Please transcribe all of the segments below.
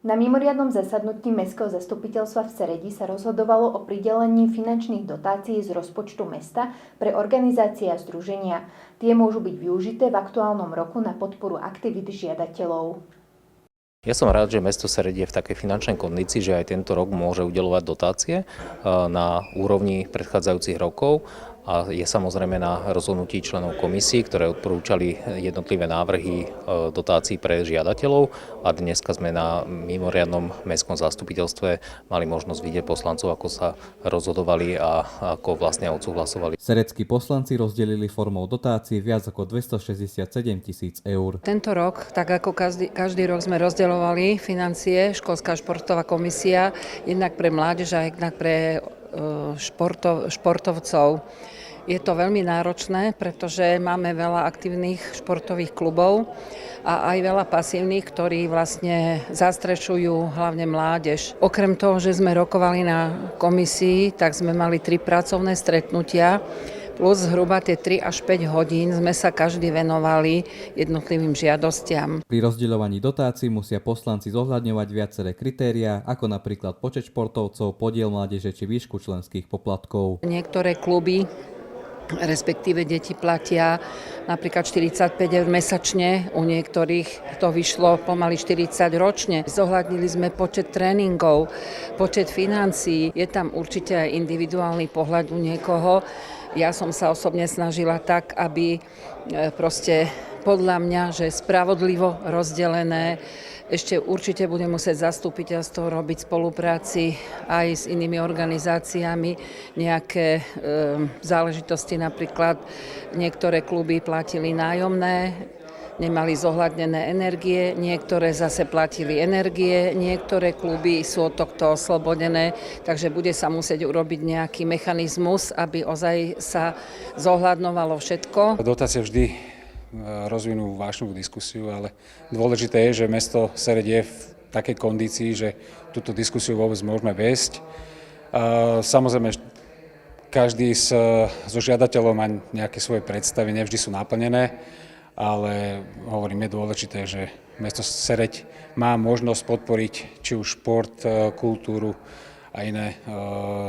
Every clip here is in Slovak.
Na mimoriadnom zasadnutí Mestského zastupiteľstva v Seredi sa rozhodovalo o pridelení finančných dotácií z rozpočtu mesta pre organizácie a združenia. Tie môžu byť využité v aktuálnom roku na podporu aktivít žiadateľov. Ja som rád, že mesto Seredi je v takej finančnej kondícii, že aj tento rok môže udeľovať dotácie na úrovni predchádzajúcich rokov. A je samozrejme na rozhodnutí členov komisí, ktoré odporúčali jednotlivé návrhy dotácií pre žiadateľov. A dneska sme na mimoriadnom mestskom zastupiteľstve mali možnosť vidieť poslancov, ako sa rozhodovali a ako vlastne odsúhlasovali. Seredskí poslanci rozdelili formou dotácií viac ako 267 000 eur. Tento rok, tak ako každý rok, sme rozdeľovali financie, školská športová komisia, jednak pre mládež a jednak pre športovcov. Je to veľmi náročné, pretože máme veľa aktívnych športových klubov a aj veľa pasívnych, ktorí vlastne zastrešujú hlavne mládež. Okrem toho, že sme rokovali na komisii, tak sme mali 3 pracovné stretnutia, plus zhruba tie 3 až 5 hodín sme sa každý venovali jednotlivým žiadostiam. Pri rozdeľovaní dotácií musia poslanci zohľadňovať viaceré kritériá, ako napríklad počet športovcov, podiel mládeže či výšku členských poplatkov. Niektoré kluby, respektíve deti platia napríklad 45 eur mesačne, u niektorých to vyšlo pomaly 40 ročne. Zohľadnili sme počet tréningov, počet financií, je tam určite aj individuálny pohľad u niekoho. Ja som sa osobne snažila tak, aby proste podľa mňa, že spravodlivo rozdelené. Ešte určite bude musieť zastupiteľstvo robiť v spolupráci aj s inými organizáciami nejaké záležitosti. Napríklad niektoré kluby platili nájomné, nemali zohľadnené energie, niektoré zase platili energie, niektoré kluby sú od tohto oslobodené, takže bude sa musieť urobiť nejaký mechanizmus, aby ozaj sa zohľadňovalo všetko. Dotácie vždy rozvinú vášnivú diskusiu, ale dôležité je, že mesto Sered je v takej kondícii, že túto diskusiu vôbec môžeme viesť. Samozrejme, každý zo žiadateľov má nejaké svoje predstavy, nevždy sú naplnené, ale hovorím, je dôležité, že mesto Sereď má možnosť podporiť či už šport, kultúru a iné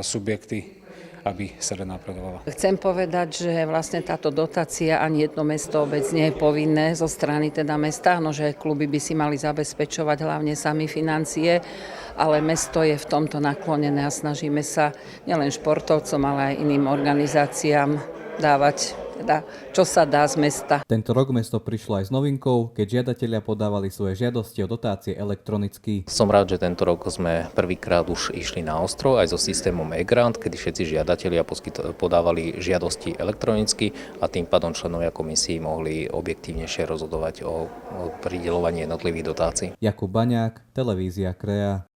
subjekty, aby sa napredovala. Chcem povedať, že vlastne táto dotácia ani jedno mesto obec nie je povinné zo strany teda mesta, no že kluby by si mali zabezpečovať hlavne sami financie, ale mesto je v tomto naklonené a snažíme sa nielen športovcom, ale aj iným organizáciám dávať čo sa dá z mesta. Tento rok mesto prišlo aj s novinkou, keď žiadatelia podávali svoje žiadosti o dotácie elektronicky. Som rád, že tento rok sme prvýkrát už išli na ostro aj so systémom e-grant, kedy všetci žiadatelia podávali žiadosti elektronicky a tým pádom členovia komisí mohli objektívnejšie rozhodovať o prideľovaní jednotlivých dotácií. Jakub Baňák, televízia Krea.